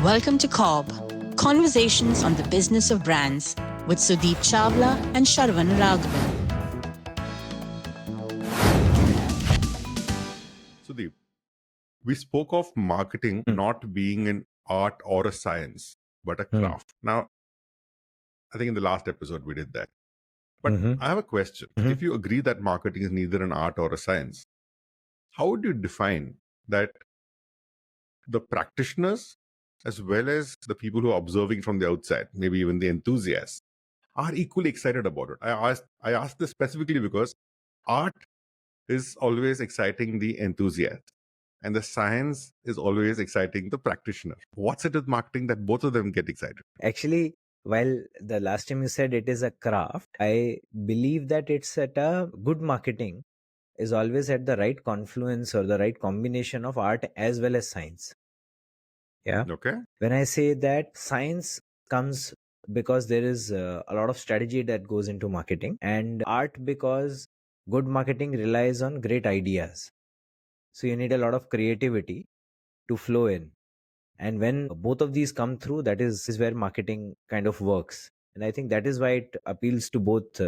Welcome to CoBB, Conversations on the Business of Brands with Sudeep Chawla and Sharavana Raghavan. Sudeep, we spoke of marketing not being an art or a science, but a craft. Now, I think in the last episode we did that. But I have a question. If you agree that marketing is neither an art or a science, how would you define that the practitioners, as well as the people who are observing from the outside, maybe even the enthusiasts, are equally excited about it? I asked this specifically because art is always exciting the enthusiast, and the science is always exciting the practitioner. What's it with marketing that both of them get excited? Actually, while the last time you said it is a craft, I believe that it's at a good marketing is always at the right confluence or the right combination of art as well as science. Yeah. Okay. When I say that science comes because there is a lot of strategy that goes into marketing, and art because good marketing relies on great ideas. So you need a lot of creativity to flow in. And when both of these come through, that is where marketing kind of works. And I think that is why it appeals to both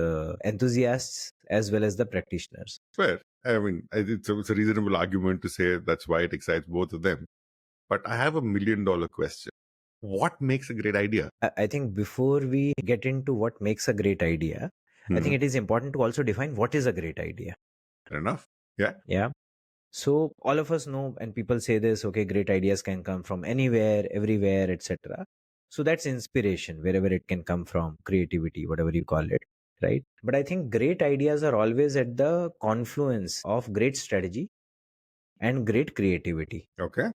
enthusiasts as well as the practitioners. Fair. I mean, it's a reasonable argument to say that's why it excites both of them. But I have $1 million question. What makes a great idea? I think before we get into what makes a great idea, I think it is important to also define what is a great idea. Fair enough. Yeah. Yeah. So all of us know, and people say this, okay, great ideas can come from anywhere, everywhere, etc. So that's inspiration, wherever it can come from, creativity, whatever you call it, right? But I think great ideas are always at the confluence of great strategy and great creativity. Okay.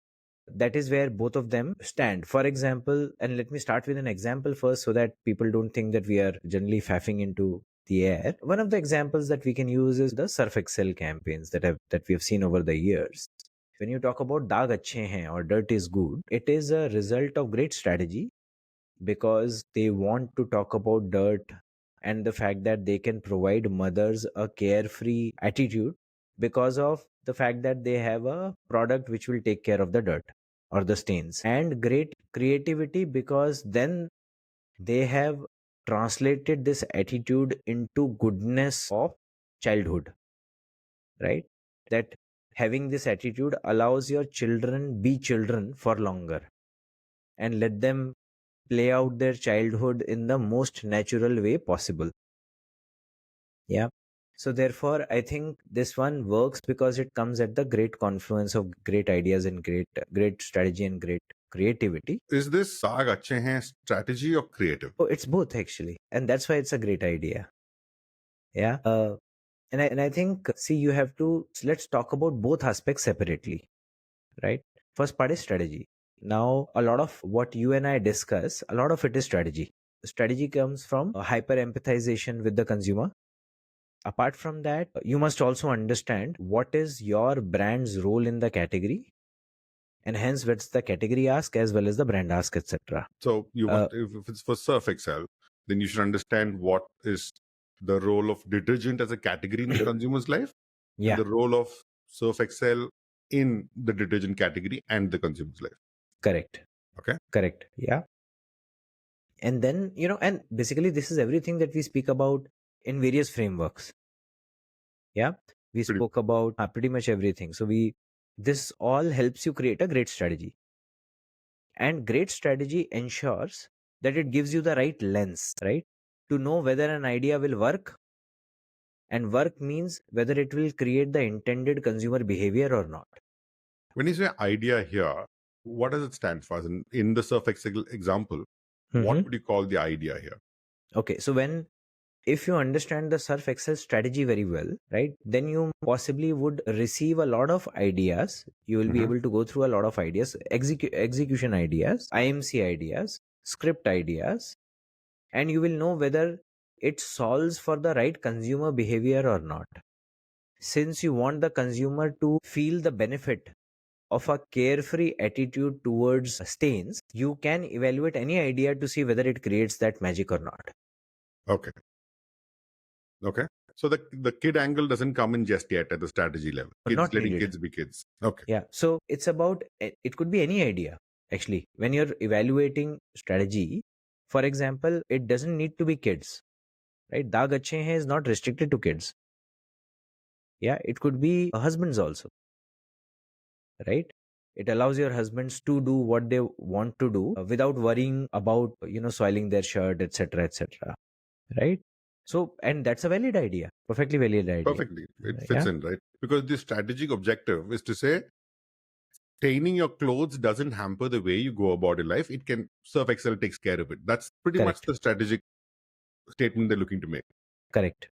That is where both of them stand. For example, and let me start with an example first so that people don't think that we are generally faffing into the air. One of the examples that we can use is the Surf Excel campaigns that we have seen over the years. When you talk about Daag Acche Hain or dirt is good, it is a result of great strategy because they want to talk about dirt and the fact that they can provide mothers a carefree attitude because of the fact that they have a product which will take care of the dirt or the stains, and great creativity because then they have translated this attitude into goodness of childhood, right? That having this attitude allows your children be children for longer and let them play out their childhood in the most natural way possible. Yeah. So therefore, I think this one works because it comes at the great confluence of great ideas and great strategy and great creativity. Is this Daag Acche Hain strategy or creative? Oh, it's both actually. And that's why it's a great idea. Yeah. And I think, see, you have to, let's talk about both aspects separately, right? First part is strategy. Now, a lot of what you and I discuss, a lot of it is strategy. Strategy comes from hyper empathization with the consumer. Apart from that, you must also understand what is your brand's role in the category, and hence what's the category ask as well as the brand ask, etc. So you want, if it's for Surf Excel, then you should understand what is the role of detergent as a category in the consumer's life, Yeah, and the role of Surf Excel in the detergent category and the consumer's life. correct. Okay. Correct. Yeah. And then, and basically this is everything that we speak about in various frameworks. Yeah. We spoke about pretty much everything. So this all helps you create a great strategy. And great strategy ensures that it gives you the right lens, right? To know whether an idea will work. And work means whether it will create the intended consumer behavior or not. When you say idea here, what does it stand for? As in the Surf Excel example, what would you call the idea here? Okay, so if you understand the Surf Excel strategy very well, right, then you possibly would receive a lot of ideas. You will be able to go through a lot of ideas, execution ideas, IMC ideas, script ideas, and you will know whether it solves for the right consumer behavior or not. Since you want the consumer to feel the benefit of a carefree attitude towards stains, you can evaluate any idea to see whether it creates that magic or not. Okay. So the kid angle doesn't come in just yet at the strategy level. Not Letting needed. kids be kids. Okay. Yeah. So it's about, it could be any idea. Actually, when you're evaluating strategy, for example, it doesn't need to be kids, right? Daag Acche Hain is not restricted to kids. Yeah, it could be husbands also, right? It allows your husbands to do what they want to do without worrying about, soiling their shirt, etc., etc. Right? So, and that's a valid idea, perfectly valid idea. Perfectly. It fits in, right? Because the strategic objective is to say, staining your clothes doesn't hamper the way you go about your life. It can, Surf Excel takes care of it. That's pretty much Correct. the strategic statement they're looking to make. Correct.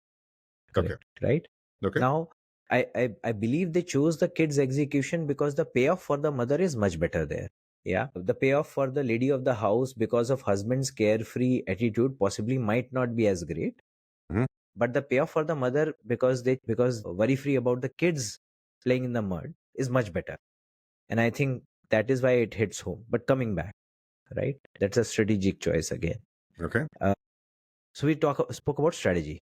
Okay. Right? Okay. Now, I believe they chose the kids execution because the payoff for the mother is much better there. Yeah. The payoff for the lady of the house because of husband's carefree attitude possibly might not be as great. Mhm. But the payoff for the mother because worry free about the kids playing in the mud is much better. And I think that is why it hits home. But coming back, right? That's a strategic choice again. Okay. So we spoke about strategy.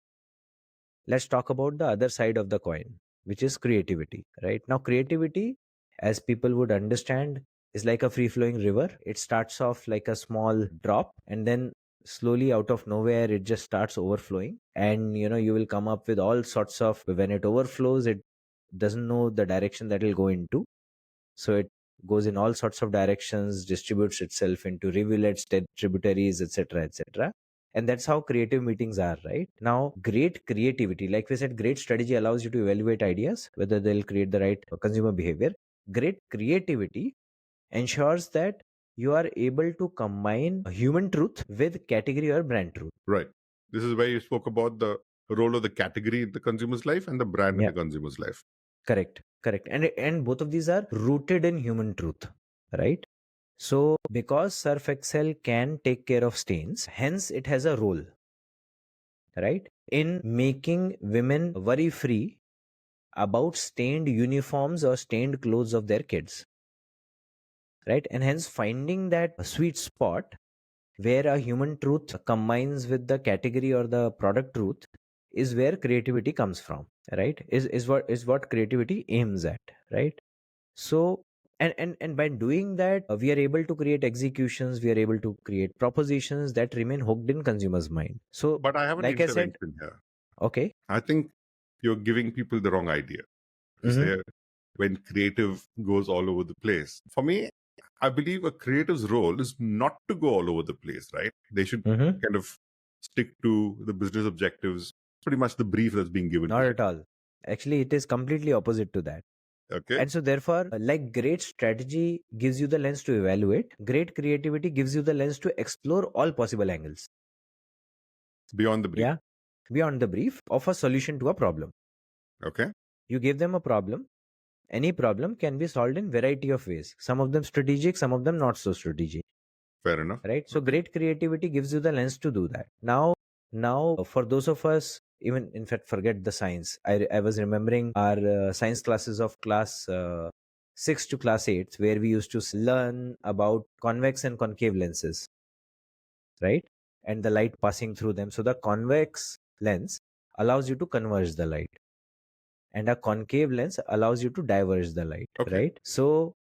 Let's talk about the other side of the coin, which is creativity, right? Now, creativity, as people would understand, is like a free flowing river. It starts off like a small drop and then slowly out of nowhere, it just starts overflowing. And, you will come up with all sorts of, when it overflows, it doesn't know the direction that it'll go into. So it goes in all sorts of directions, distributes itself into rivulets, tributaries, etc., etc. And that's how creative meetings are, right? Now, great creativity, like we said, great strategy allows you to evaluate ideas, whether they'll create the right consumer behavior. Great creativity ensures that you are able to combine human truth with category or brand truth. Right. This is where you spoke about the role of the category in the consumer's life and the brand in the consumer's life. Correct. And both of these are rooted in human truth, right? So because Surf Excel can take care of stains, hence it has a role, right, in making women worry free about stained uniforms or stained clothes of their kids, right? And hence finding that sweet spot where a human truth combines with the category or the product truth is where creativity comes from, right? Is what creativity aims at, right? So and by doing that, we are able to create executions, we are able to create propositions that remain hooked in consumers' mind. So, But I have an like I said, intervention here. okay. I think you're giving people the wrong idea to say when creative goes all over the place. For me, I believe a creative's role is not to go all over the place, right? They should kind of stick to the business objectives, pretty much the brief that's being given. Not at all. Actually, it is completely opposite to that. Okay. And so therefore, like great strategy gives you the lens to evaluate, great creativity gives you the lens to explore all possible angles. Beyond the brief. Yeah. Beyond the brief of a solution to a problem. Okay. You give them a problem. Any problem can be solved in variety of ways. Some of them strategic, some of them not so strategic. Fair enough. Right? So great creativity gives you the lens to do that. Now, for those of us, even in fact, forget the science. I was remembering our science classes of class 6 to class 8, where we used to learn about convex and concave lenses, right? And the light passing through them. So the convex lens allows you to converge the light, and a concave lens allows you to diverge the light, right? So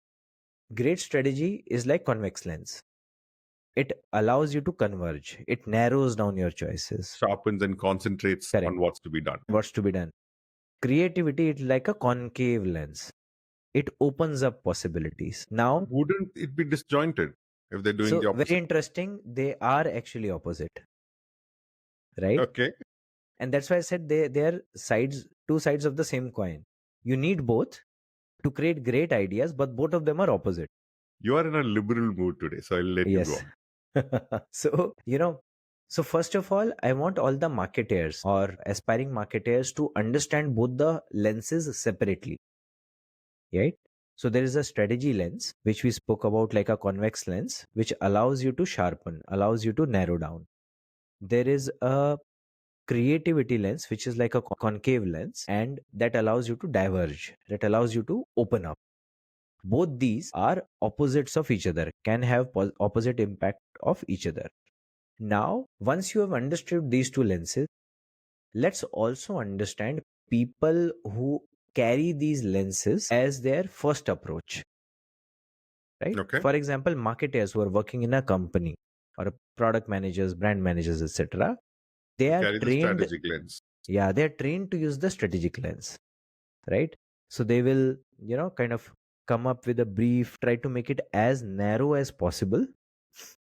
great strategy is like convex lens. It allows you to converge. It narrows down your choices. Sharpens and concentrates on what's to be done. Creativity is like a concave lens. It opens up possibilities. Now, wouldn't it be disjointed if they're doing the opposite? Very interesting. They are actually opposite. Right? Okay. And that's why I said they are two sides of the same coin. You need both to create great ideas, but both of them are opposite. You are in a liberal mood today, so I'll let you go on. So first of all, I want all the marketers or aspiring marketers to understand both the lenses separately. Right? So there is a strategy lens, which we spoke about, like a convex lens, which allows you to sharpen, allows you to narrow down. There is a creativity lens, which is like a concave lens, and that allows you to diverge, that allows you to open up. Both these are opposites of each other, can have opposite impact of each other. Now, once you have understood these two lenses, let's also understand people who carry these lenses as their first approach. right? Okay. For example, marketers who are working in a company or product managers, brand managers, etc. They are Carry the trained. strategic lens. Yeah, they are trained to use the strategic lens, right? So they will, kind of come up with a brief, try to make it as narrow as possible.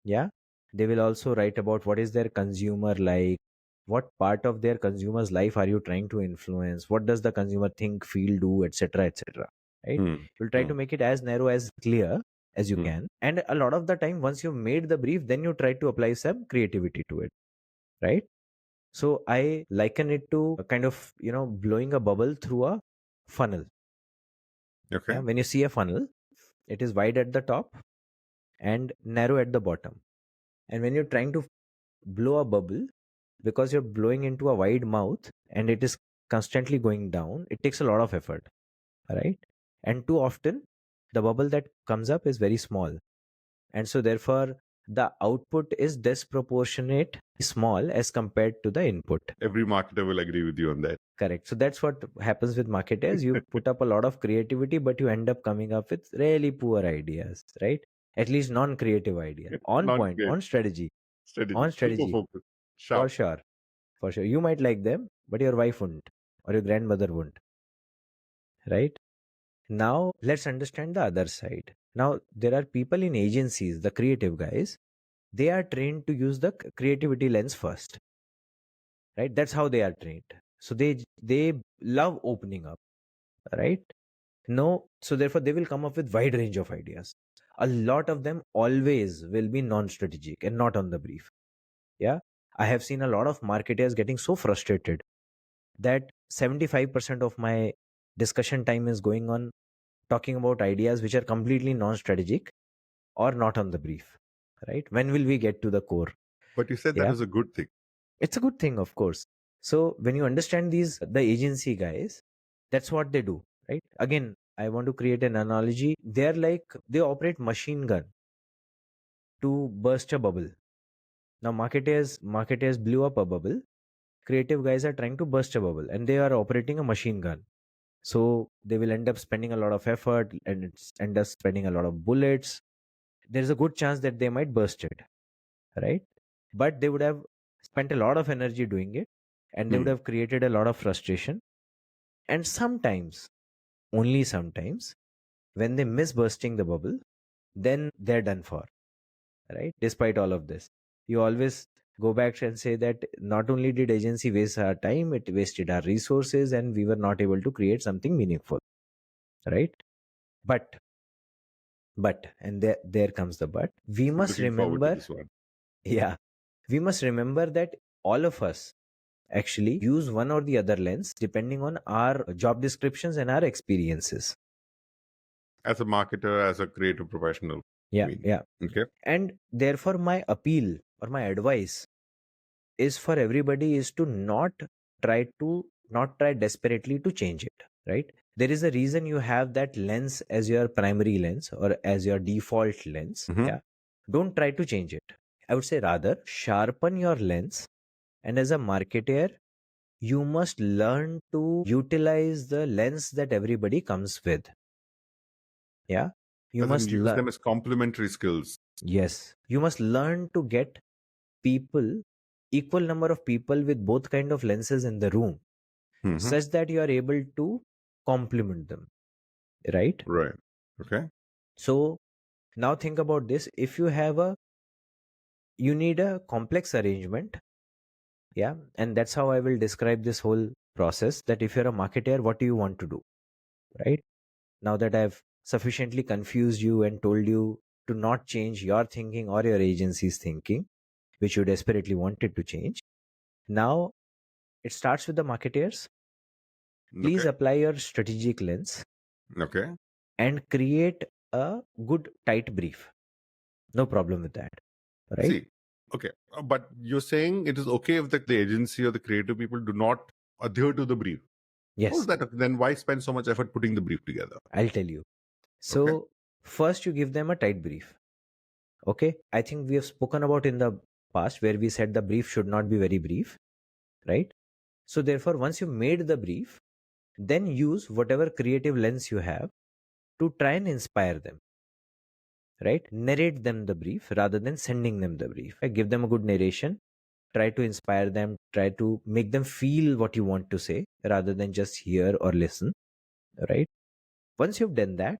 Yeah. They will also write about what is their consumer like, what part of their consumer's life are you trying to influence, what does the consumer think, feel, do, etc., etc. Right? Hmm. You'll try to make it as narrow, as clear as you Hmm. can. And a lot of the time, once you've made the brief, then you try to apply some creativity to it. Right? So I liken it to a kind of, blowing a bubble through a funnel. Okay. Yeah? When you see a funnel, it is wide at the top and narrow at the bottom. And when you're trying to blow a bubble, because you're blowing into a wide mouth and it is constantly going down, it takes a lot of effort, right? And too often, the bubble that comes up is very small. And so, therefore, the output is disproportionate small as compared to the input. Every marketer will agree with you on that. Correct. So that's what happens with marketers. You put up a lot of creativity, but you end up coming up with really poor ideas, right? At least non-creative ideas. On Not point, great. on strategy. Strategy. On Super strategy. focused. For Sharp. sure. For sure. You might like them, but your wife wouldn't, or your grandmother wouldn't. Right? Now, let's understand the other side. Now, there are people in agencies, the creative guys, they are trained to use the creativity lens first. Right? That's how they are trained. So they love opening up. Right? No, so therefore they will come up with wide range of ideas. A lot of them always will be non-strategic and not on the brief. Yeah. I have seen a lot of marketers getting so frustrated that 75% of my discussion time is going on talking about ideas which are completely non-strategic or not on the brief. Right? When will we get to the core? But you said that Yeah. is a good thing. It's a good thing, of course. So when you understand the agency guys, that's what they do, right? Again, I want to create an analogy. They're like, they operate machine gun to burst a bubble. Now marketers blew up a bubble. Creative guys are trying to burst a bubble and they are operating a machine gun. So they will end up spending a lot of effort and end up spending a lot of bullets. There's a good chance that they might burst it, right? But they would have spent a lot of energy doing it and they would have created a lot of frustration. And sometimes, only sometimes, when they miss bursting the bubble, then they're done for, right? Despite all of this, you always go back and say that not only did agency waste our time, it wasted our resources and we were not able to create something meaningful, right? But, and there comes the but. We must Looking forward to remember, this one. yeah, we must remember that all of us actually use one or the other lens depending on our job descriptions and our experiences. As a marketer, as a creative professional. Yeah, I mean, yeah. Okay. And therefore, my appeal or my advice is for everybody is to not try desperately to change it, right? There is a reason you have that lens as your primary lens or as your default lens. Mhm. Yeah. Don't try to change it. I would say rather sharpen your lens. And as a marketer, you must learn to utilize the lens that everybody comes with. Yeah. You As in must use learn. them as complementary skills. Yes. You must learn to get people, equal number of people with both kind of lenses in the room, Mhm. such that you are able to complement them. Right? Right. Okay. So now think about this. If you need a complex arrangement. Yeah. And that's how I will describe this whole process, that if you're a marketer, what do you want to do? Right? Now that I've sufficiently confused you and told you to not change your thinking or your agency's thinking, which you desperately wanted to change. Now it starts with the marketers. Please Okay. apply your strategic lens Okay. and create a good tight brief. No problem with that. Right? See, okay. But you're saying it is okay if the agency or the creative people do not adhere to the brief. Yes. How's that? Then why spend so much effort putting the brief together? I'll tell you. So Okay. first you give them a tight brief. Okay. I think we have spoken about in the past where we said the brief should not be very brief. Right? So therefore, once you made the brief, then use whatever creative lens you have to try and inspire them. right? Narrate them the brief rather than sending them the brief. Give them a good narration, try to inspire them, try to make them feel what you want to say rather than just hear or listen, right? Once you've done that,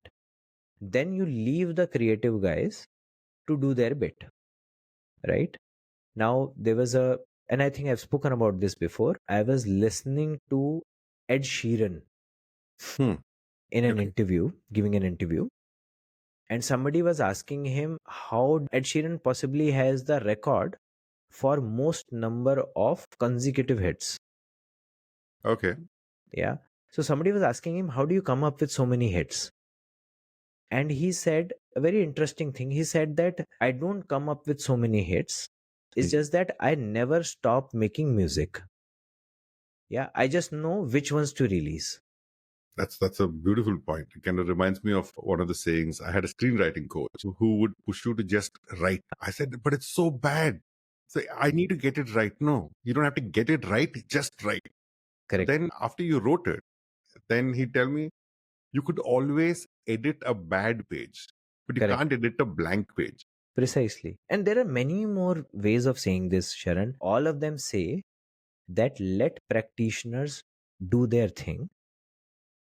then you leave the creative guys to do their bit, right? Now, there was and I think I've spoken about this before. I was listening to Ed Sheeran Hmm. in an Okay. interview, giving an interview, and somebody was asking him how Ed Sheeran possibly has the record for most number of consecutive hits. Okay. Yeah. So somebody was asking him, how do you come up with so many hits? And he said a very interesting thing. He said that I don't come up with so many hits. It's just that I never stop making music. Yeah. I just know which ones to release. That's a beautiful point. It kind of reminds me of one of the sayings. I had a screenwriting coach who would push you to just write. I said, but it's so bad. So I need to get it right. No, you don't have to get it right. Just write. Correct. Then after you wrote it, then he'd tell me, you could always edit a bad page, but you Correct. can't edit a blank page. Precisely. And there are many more ways of saying this, Sharan. All of them say that let practitioners do their thing.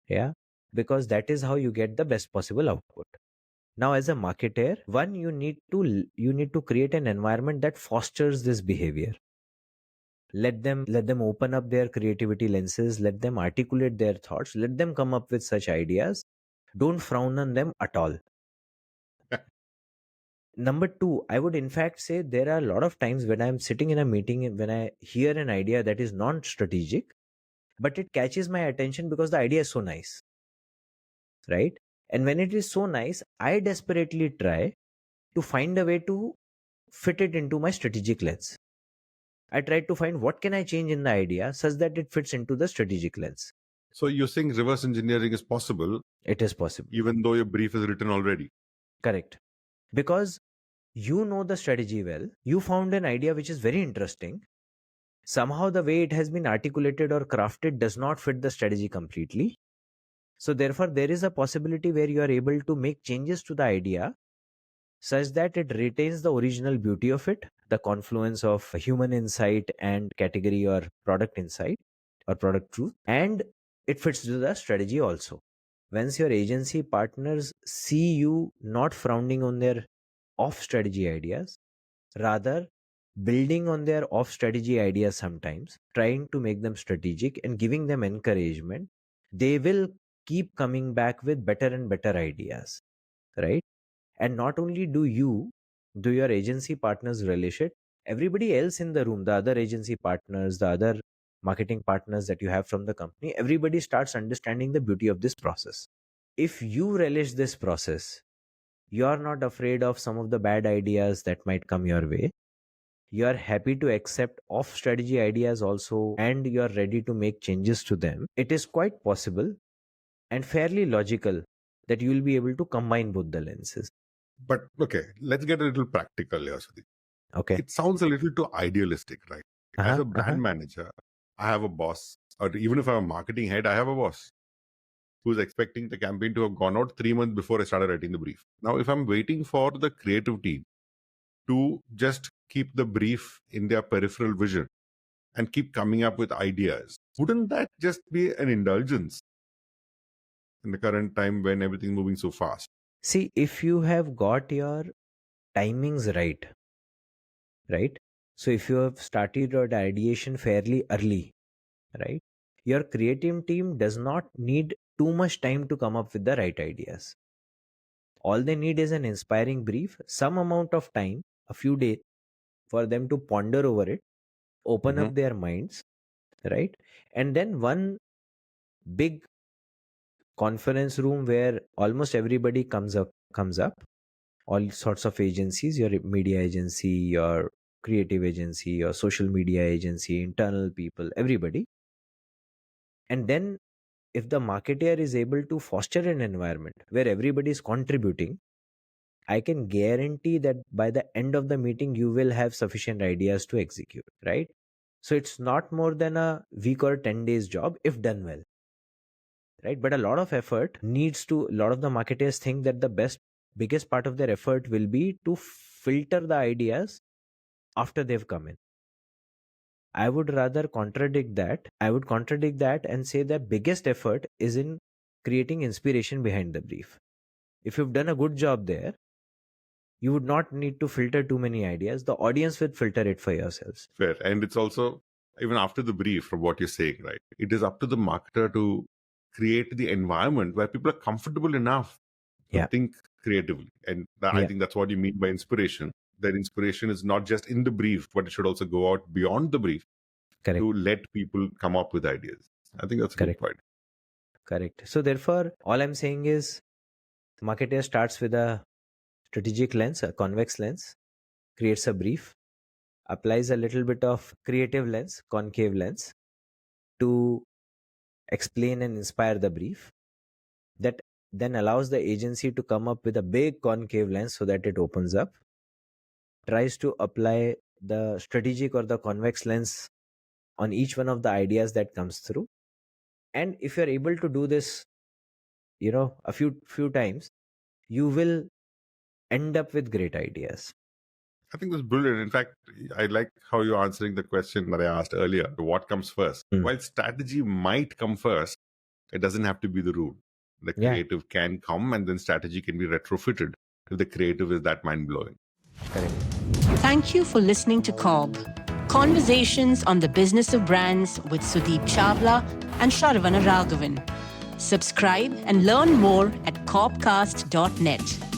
Yeah. Because that is how you get the best possible output. Now, as a marketer, one, you need to create an environment that fosters this behavior. Let them open up their creativity lenses, let them articulate their thoughts, let them come up with such ideas. Don't frown on them at all. Number two, I would in fact say there are a lot of times when I'm sitting in a meeting and when I hear an idea that is non-strategic, but it catches my attention because the idea is so nice, right? And when it is so nice, I desperately try to find a way to fit it into my strategic lens. I tried to find what can I change in the idea such that it fits into the strategic lens. So you're saying reverse engineering is possible? It is possible. Even though your brief is written already? Correct. Because you know the strategy well. You found an idea which is very interesting. Somehow the way it has been articulated or crafted does not fit the strategy completely. So therefore, there is a possibility where you are able to make changes to the idea such that it retains the original beauty of it, the confluence of human insight and category or product insight or product truth, and it fits to the strategy also. Once your agency partners see you not frowning on their off strategy ideas, rather building on their off strategy ideas sometimes, trying to make them strategic and giving them encouragement, they will keep coming back with better and better ideas, right? And not only do your agency partners relish it, everybody else in the room, the other agency partners, the other marketing partners that you have from the company, everybody starts understanding the beauty of this process. If you relish this process, you're not afraid of some of the bad ideas that might come your way. You're happy to accept off strategy ideas also, and you're ready to make changes to them. It is quite possible and fairly logical that you will be able to combine both the lenses. But okay, let's get a little practical here, Sudeep. Okay. It sounds a little too idealistic, right? As a brand manager, I have a boss, or even if I'm a marketing head, I have a boss who's expecting the campaign to have gone out 3 months before I started writing the brief. Now, if I'm waiting for the creative team to just keep the brief in their peripheral vision and keep coming up with ideas, wouldn't that just be an indulgence in the current time when everything's moving so fast? See, if you have got your timings right? So if you have started your ideation fairly early, right? Your creative team does not need too much time to come up with the right ideas. All they need is an inspiring brief, some amount of time, a few days for them to ponder over it, open up their minds, right? And then one big conference room where almost everybody comes up, all sorts of agencies, your media agency, your creative agency, your social media agency, internal people, everybody. And then if the marketer is able to foster an environment where everybody is contributing, I can guarantee that by the end of the meeting, you will have sufficient ideas to execute, right? So it's not more than a week or 10 days job if done well, right? But a lot of effort needs to, a lot of the marketers think that the best biggest part of their effort will be to filter the ideas after they've come in. I would rather contradict that. I would contradict that and say the biggest effort is in creating inspiration behind the brief. If you've done a good job there, you would not need to filter too many ideas. The audience will filter it for yourselves. Fair. And it's also, even after the brief, from what you're saying, right? It is up to the marketer to create the environment where people are comfortable enough to think creatively. And I think that's what you mean by inspiration. That inspiration is not just in the brief, but it should also go out beyond the brief to let people come up with ideas. I think that's a good point. Correct. So therefore, all I'm saying is marketer starts with a strategic lens, a convex lens, creates a brief, applies a little bit of creative lens, concave lens, to explain and inspire the brief. That then allows the agency to come up with a big concave lens so that it opens up, tries to apply the strategic or the convex lens on each one of the ideas that comes through. And if you're able to do this, a few times, you will end up with great ideas. I think that's brilliant. In fact, I like how you're answering the question that I asked earlier. What comes first? While strategy might come first, it doesn't have to be the rule. The creative can come and then strategy can be retrofitted if the creative is that mind-blowing. Correct. Thank you for listening to CoBB, Conversations on the Business of Brands with Sudeep Chawla and Sharavana Raghavan. Subscribe and learn more at cobcast.net.